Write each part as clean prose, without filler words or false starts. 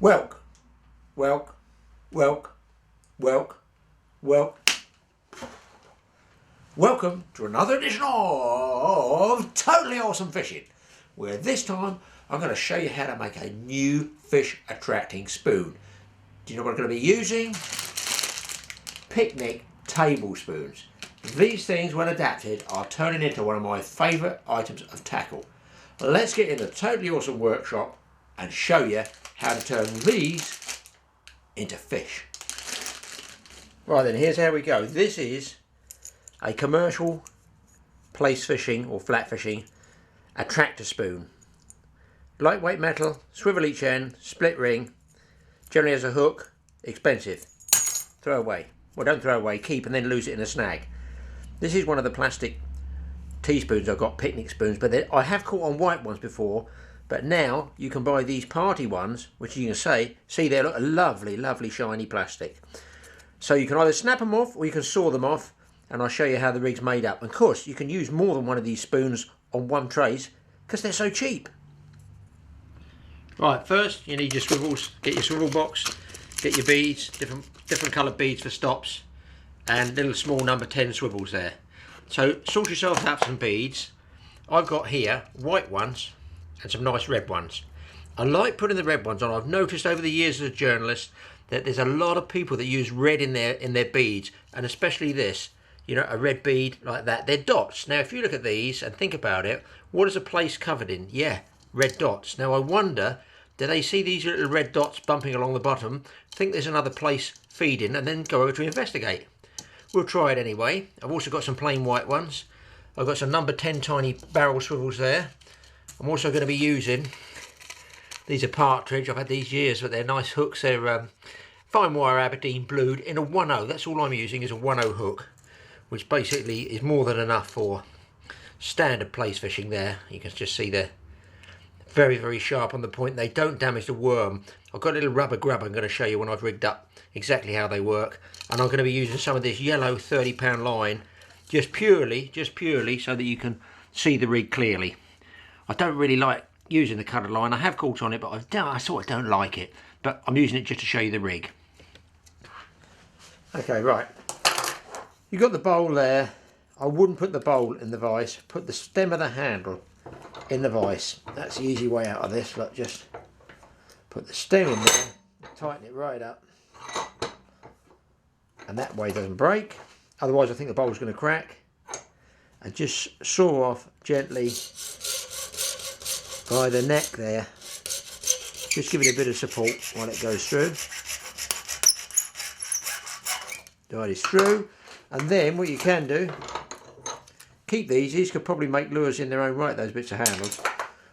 Welk, welk, welk, welk, welk. Welcome to another edition of Totally Awesome Fishing, where this time I'm going to show you how to make a new fish attracting spoon. Do you know what I'm going to be using? Picnic tablespoons. These things, when adapted, are turning into one of my favourite items of tackle. Let's get in the Totally Awesome workshop and show you how to turn these into fish. Right then, here's how we go. This is a commercial Plaice fishing or flat fishing attractor spoon. Lightweight metal, swivel each end, split ring, generally has a hook, expensive. Throw away. Well, don't throw away, keep and then lose it in a snag. This is one of the plastic teaspoons I've got, picnic spoons, but I have caught on white ones before, but now you can buy these party ones, which you can see they look a lovely, lovely shiny plastic. So you can either snap them off or you can saw them off, and I'll show you how the rig's made up. And of course, you can use more than one of these spoons on one trays because they're so cheap. Right, first you need your swivels. Get your swivel box, get your beads, different coloured beads for stops, and little small number 10 swivels there. So sort yourself out some beads. I've got here white ones and some nice red ones. I like putting the red ones on. I've noticed over the years as a journalist that there's a lot of people that use red in their beads, and especially this, you know, a red bead like that. They're dots. Now if you look at these and think about it, what is a Plaice covered in? Yeah, red dots. Now I wonder, do they see these little red dots bumping along the bottom, think there's another Plaice feeding, and then go over to investigate? We'll try it anyway. I've also got some plain white ones. I've got some number 10 tiny barrel swivels there. I'm also going to be using, these are partridge, I've had these years, but they're nice hooks. They're fine wire Aberdeen blued in a 1/0. That's all I'm using is a 1/0 hook, which basically is more than enough for standard Plaice fishing there. You can just see they're very, very sharp on the point. They don't damage the worm. I've got a little rubber grub I'm going to show you when I've rigged up exactly how they work. And I'm going to be using some of this yellow 30-pound line just purely so that you can see the rig clearly. I don't really like using the coloured line. I have caught on it, but I sort of don't like it. But I'm using it just to show you the rig. Okay, right. You've got the bowl there. I wouldn't put the bowl in the vise. Put the stem of the handle in the vise. That's the easy way out of this. Look, just put the stem in there, tighten it right up, and that way it doesn't break. Otherwise I think the bowl's going to crack. And just saw off gently by the neck there. Just give it a bit of support while it goes through. Right, it's through. And then what you can do, keep these could probably make lures in their own right, those bits of handles.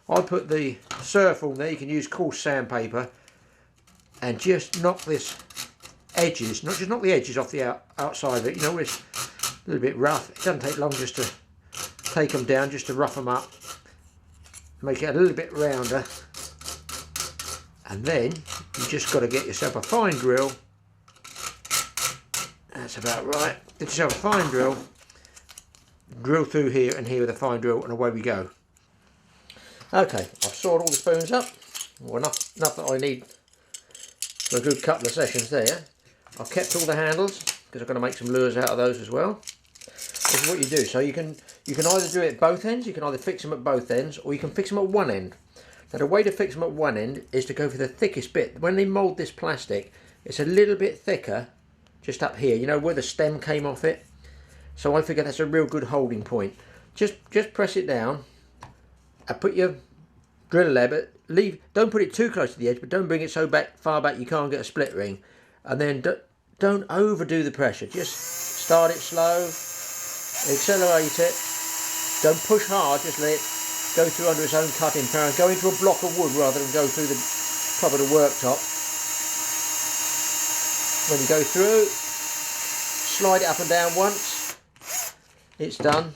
I put the surf on there. You can use coarse sandpaper and just knock this edges, not just knock the edges off the outside of it. You know, it's a little bit rough. It doesn't take long just to take them down, just to rough them up, make it a little bit rounder. And then you just got to get yourself a fine drill. That's about right. Get yourself a fine drill. Drill through here and here with a fine drill, and away we go. Okay, I've sawed all the spoons up. Well, enough that I need for a good couple of sessions there. I've kept all the handles because I'm going to make some lures out of those as well. This is what you do. So you can either do it at both ends. You can either fix them at both ends, or you can fix them at one end. Now the way to fix them at one end is to go for the thickest bit. When they mould this plastic, it's a little bit thicker just up here, you know, where the stem came off it. So I figure that's a real good holding point. Just press it down and put your drill there, but don't put it too close to the edge, but don't bring it so far back you can't get a split ring. And then don't overdo the pressure. Just start it slow, accelerate it. Don't push hard, just let it go through under its own cutting power and go into a block of wood rather than go through the top of the worktop. When you go through, slide it up and down once. It's done.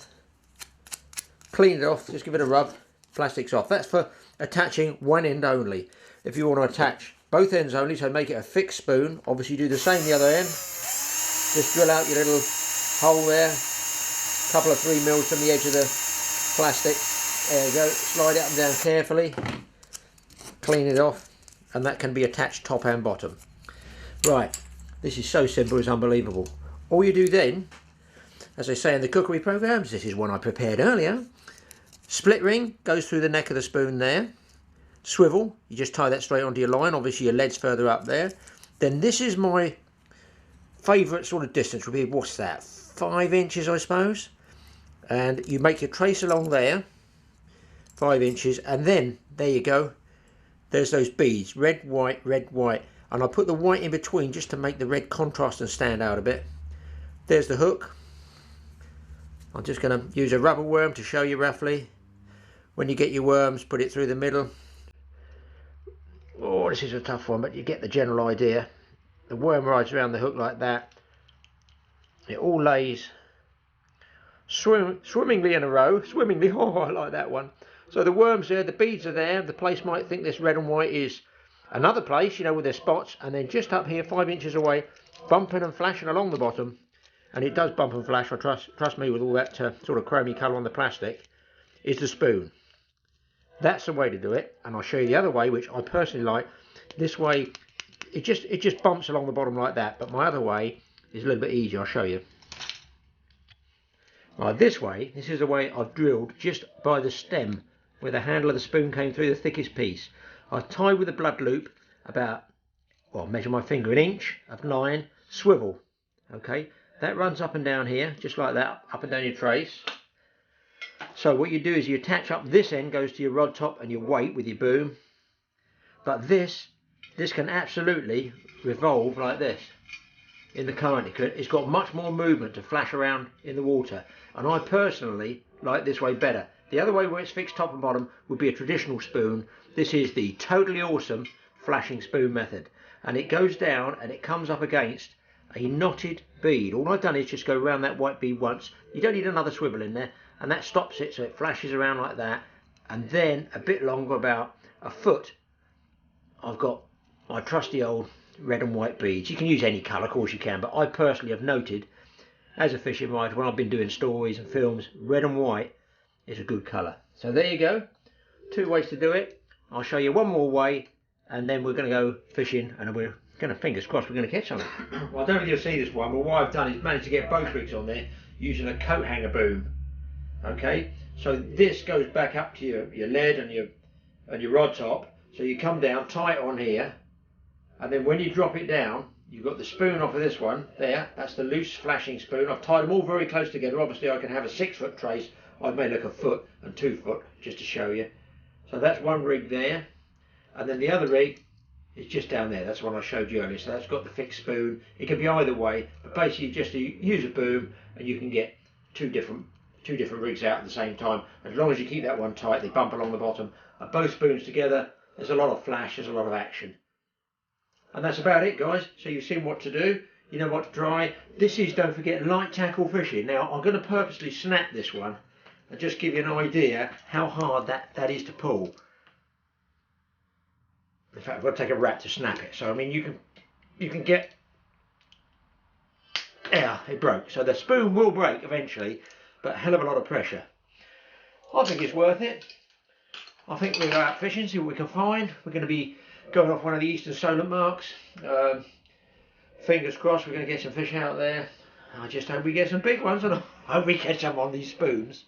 Clean it off, just give it a rub. Plastic's off. That's for attaching one end only. If you want to attach both ends only, so make it a fixed spoon, obviously do the same the other end. Just drill out your little hole there, a couple of 3 mils from the edge of the plastic. There you go, slide it up and down carefully, clean it off, and that can be attached top and bottom. Right, this is so simple, it's unbelievable. All you do then, as I say in the cookery programs, this is one I prepared earlier. Split ring goes through the neck of the spoon there. Swivel, you just tie that straight onto your line. Obviously your lead's further up there. Then this is my favourite sort of distance, would be, what's that, 5 inches I suppose. And you make your trace along there, 5 inches, and then there you go. There's those beads, red, white, and I put the white in between just to make the red contrast and stand out a bit. There's the hook. I'm just going to use a rubber worm to show you roughly. When you get your worms, put it through the middle. Oh, this is a tough one, but you get the general idea. The worm rides around the hook like that. It all lays swimmingly in a row. Swimmingly, oh, I like that one. So the worms there, the beads are there. The Plaice might think this red and white is another Plaice, you know, with their spots. And then just up here, 5 inches away, bumping and flashing along the bottom. And it does bump and flash, I trust me, with all that sort of chromy colour on the plastic, is the spoon. That's the way to do it, and I'll show you the other way, which I personally like. This way, it just bumps along the bottom like that, but my other way is a little bit easier. I'll show you. Right, this way, this is the way I've drilled just by the stem, where the handle of the spoon came through the thickest piece. I tie with a blood loop about, well, measure my finger, 1 inch of line, swivel. Okay, that runs up and down here, just like that, up and down your trace. So what you do is you attach up, this end goes to your rod top and your weight with your boom. But this can absolutely revolve like this in the current. It's got much more movement to flash around in the water. And I personally like this way better. The other way, where it's fixed top and bottom, would be a traditional spoon. This is the totally awesome flashing spoon method. And it goes down and it comes up against a knotted bead. All I've done is just go around that white bead once. You don't need another swivel in there. And that stops it, so it flashes around like that. And then a bit longer, about a foot, I've got my trusty old red and white beads. You can use any colour, of course you can, but I personally have noted, as a fishing writer, when I've been doing stories and films, red and white is a good colour. So there you go, 2 ways to do it. I'll show you one more way, and then we're going to go fishing, and we're going to, fingers crossed, we're going to catch something. Well, I don't know if you'll see this one, but what I've done is managed to get both rigs on there using a coat hanger boom. Okay, so this goes back up to your lead and your rod top. So you come down, tie it on here, and then when you drop it down, you've got the spoon off of this one there. That's the loose flashing spoon. I've tied them all very close together. Obviously I can have a 6-foot trace. I've made like a foot and 2 foot just to show you. So that's one rig there, and then the other rig is just down there. That's the one I showed you earlier. So that's got the fixed spoon. It can be either way, but basically just use a boom and you can get two different rigs out at the same time. As long as you keep that one tight, they bump along the bottom. And both spoons together, there's a lot of flash, there's a lot of action. And that's about it, guys. So you've seen what to do, you know what to try. This is, don't forget, light tackle fishing. Now I'm going to purposely snap this one and just give you an idea how hard that is to pull. In fact, I've got to take a rat to snap it. So I mean, you can get, yeah, it broke. So the spoon will break eventually, but a hell of a lot of pressure. I think it's worth it. I think we'll go out fishing, see what we can find. We're going to be going off one of the eastern solar marks. Fingers crossed we're going to get some fish out there. I just hope we get some big ones, and I hope we catch some on these spoons.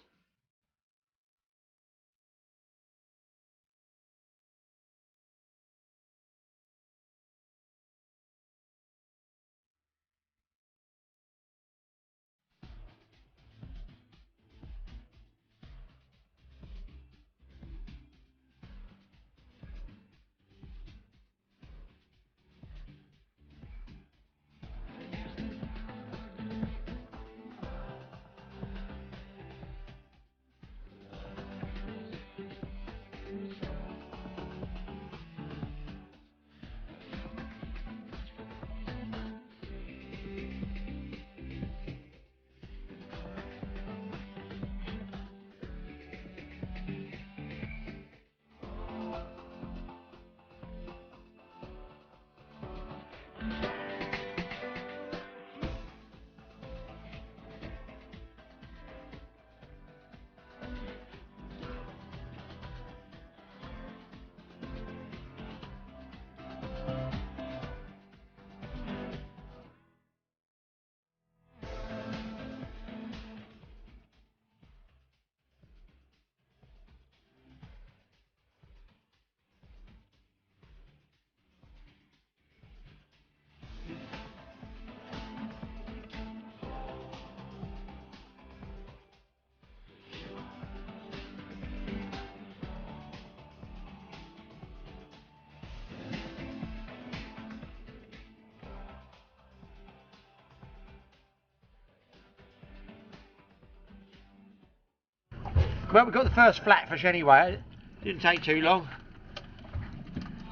Well, we got the first flatfish anyway. Didn't take too long.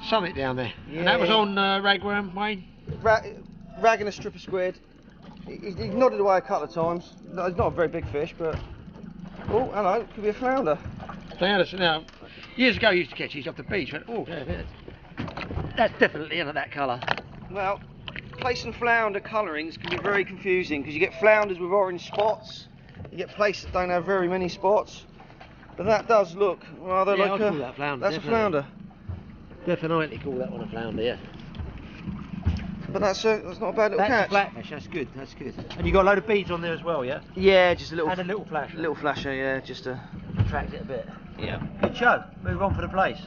Something down there. Yeah. And that was on ragworm, Wayne? Rag and a strip of squid. He nodded away a couple of times. No, it's not a very big fish, but... Oh, hello, could be a flounder. Flounder, now, years ago I used to catch these off the beach, but oh, that's definitely under that colour. Well, plaice and flounder colourings can be very confusing, because you get flounders with orange spots, you get plaice that don't have very many spots, but that does look rather like I'll call that flounder. That's definitely a flounder. Definitely call that one a flounder, yeah. But that's not a bad little catch. That's a flatfish, that's good, that's good. And you got a load of beads on there as well, yeah? Yeah, just a little... And a little flasher. Little flasher, yeah, just to... Attract it a bit. Yeah. Good show. Move on for the Plaice.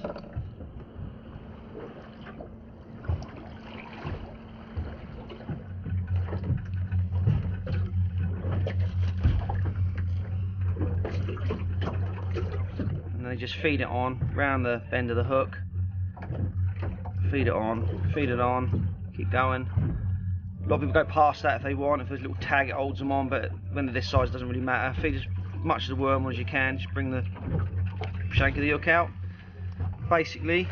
And then just feed it on, round the bend of the hook. Feed it on, keep going. A lot of people go past that if they want, if there's a little tag it holds them on, but when they're this size it doesn't really matter. Feed as much of the worm on as you can, just bring the shank of the hook out. Basically,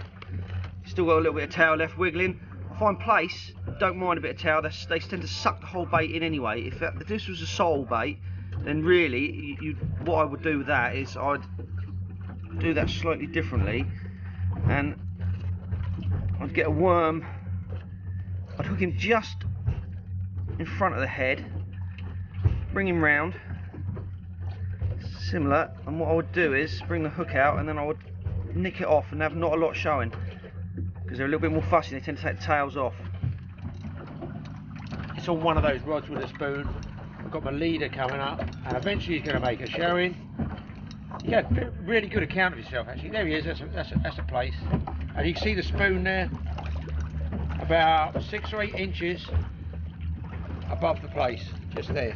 still got a little bit of tail left wiggling. I find Plaice don't mind a bit of tail, they tend to suck the whole bait in anyway. If this was a sole bait, then really, what I would do with that is I'd do that slightly differently, and I'd get a worm, I'd hook him just in front of the head, bring him round, similar, and what I would do is bring the hook out and then I would nick it off and have not a lot showing, because they're a little bit more fussy, they tend to take the tails off. It's on one of those rods with a spoon. I've got my leader coming up, and eventually he's going to make a showing. He had a really good account of himself actually. There he is, that's a Plaice. And you can see the spoon there, about 6 or 8 inches above the Plaice, just there.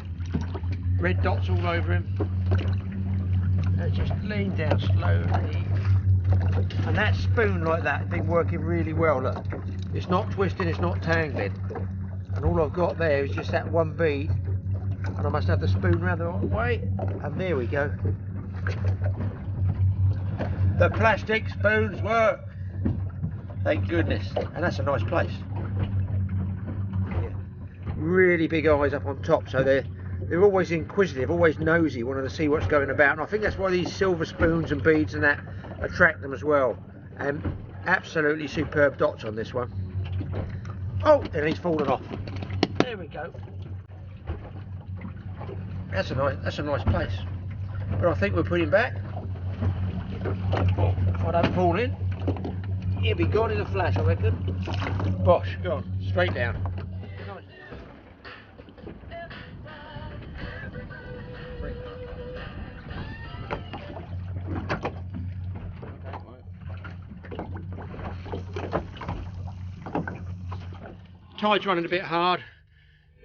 Red dots all over him. And just lean down slowly. And that spoon like that has been working really well, look. It's not twisting, it's not tangling. And all I've got there is just that one bead. And I must have the spoon round the wrong way. And there we go. The plastic spoons work. Thank goodness. And that's a nice Plaice. Yeah. Really big eyes up on top, so they're always inquisitive, always nosy, wanting to see what's going about. And I think that's why these silver spoons and beads and that attract them as well. And absolutely superb dots on this one. Oh, and he's fallen off. There we go. That's a nice Plaice. But I think we'll put him back. If I don't fall in, he'll be gone in a flash, I reckon. Bosh, gone, straight down. Tide's running a bit hard,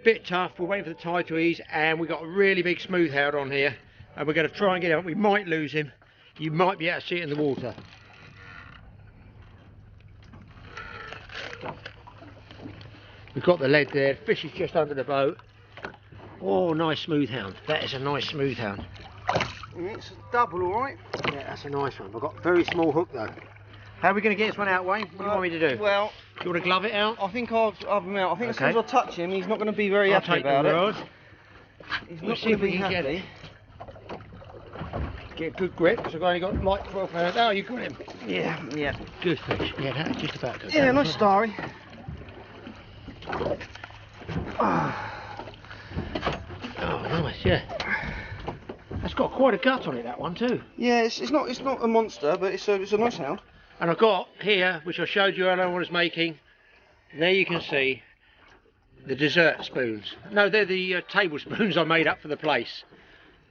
bit tough. We're waiting for the tide to ease, and we've got a really big smoothhound on here, and we're going to try and get him. We might lose him. You might be able to see it in the water. We've got the lead there. The fish is just under the boat. Oh, nice smoothhound. That is a nice smoothhound. It's a double, all right. Yeah, that's a nice one. I've got a very small hook though. How are we going to get this one out, Wayne? What do you want me to do? Well, do you want to glove it out? I think I'll him out. I think as soon as I touch him, he's not going to be very happy about it. He's not going to be happy. Get a good grip, because I've only got light 12 pounds. Oh, you got him. Yeah, yeah. Good fish. Yeah, that's just about good. Yeah, nice starry. Oh, nice, yeah. That's got quite a gut on it, that one too. Yeah, it's not a monster, but it's a nice hound. And I've got here, which I showed you earlier when I was making. There you can see the dessert spoons. No, they're the tablespoons I made up for the Plaice.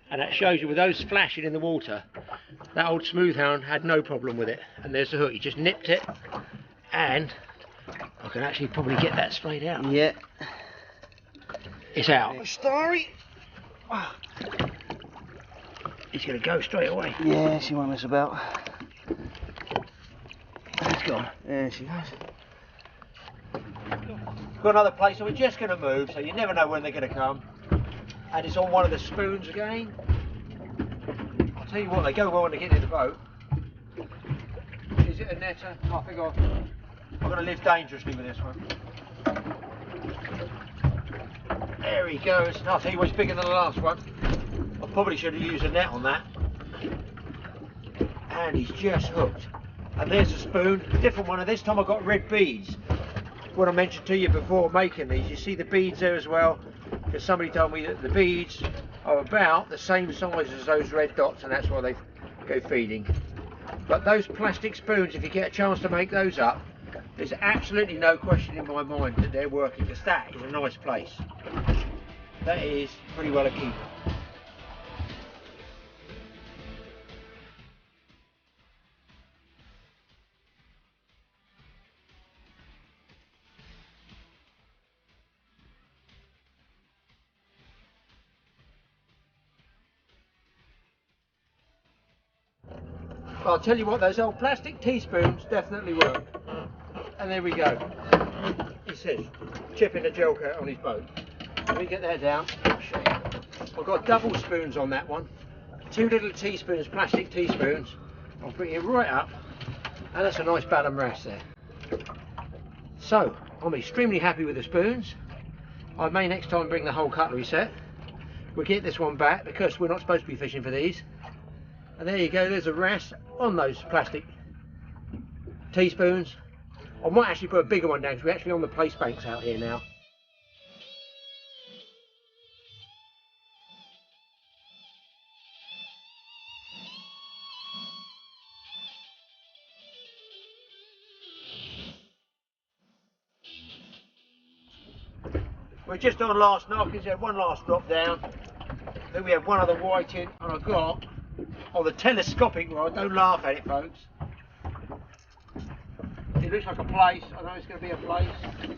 And that shows you with those flashing in the water, that old smoothhound had no problem with it. And there's the hook, he just nipped it, and I can actually probably get that straight out. Yeah. It's out. Starry. He's going to go straight away. Yeah, she won't mess about. He's gone. There she goes. Got another Plaice, so we're just going to move, so you never know when they're going to come. And it's on one of the spoons again. tell you what, they go well when they get in the boat. Is it a netter? I think I'm going to live dangerously with this one. There he goes. I think he was bigger than the last one. I probably should have used a net on that. And he's just hooked. And there's a spoon, a different one, and this time I've got red beads. What I mentioned to you before making these, you see the beads there as well, because somebody told me that the beads are about the same size as those red dots, and that's why they go feeding. But those plastic spoons, if you get a chance to make those up, there's absolutely no question in my mind that they're working, because that is a nice Plaice. That is pretty well a keeper. I'll tell you what, those old plastic teaspoons definitely work. And there we go. He says, chipping the gel coat on his boat. Let me get that down. I've got double spoons on that one. 2 little teaspoons, plastic teaspoons. I'll bring it right up. And that's a nice Ballon Wrasse there. So, I'm extremely happy with the spoons. I may next time bring the whole cutlery set. We'll get this one back because we're not supposed to be fishing for these. And there you go, there's a Wrasse on those plastic teaspoons. I might actually put a bigger one down because we're actually on the Plaice banks out here now. We're just on last knockings, we had one last drop down. Then we have one other white in, and I've got on the telescopic rod, don't laugh at it folks. It looks like a Plaice, I know it's going to be a Plaice.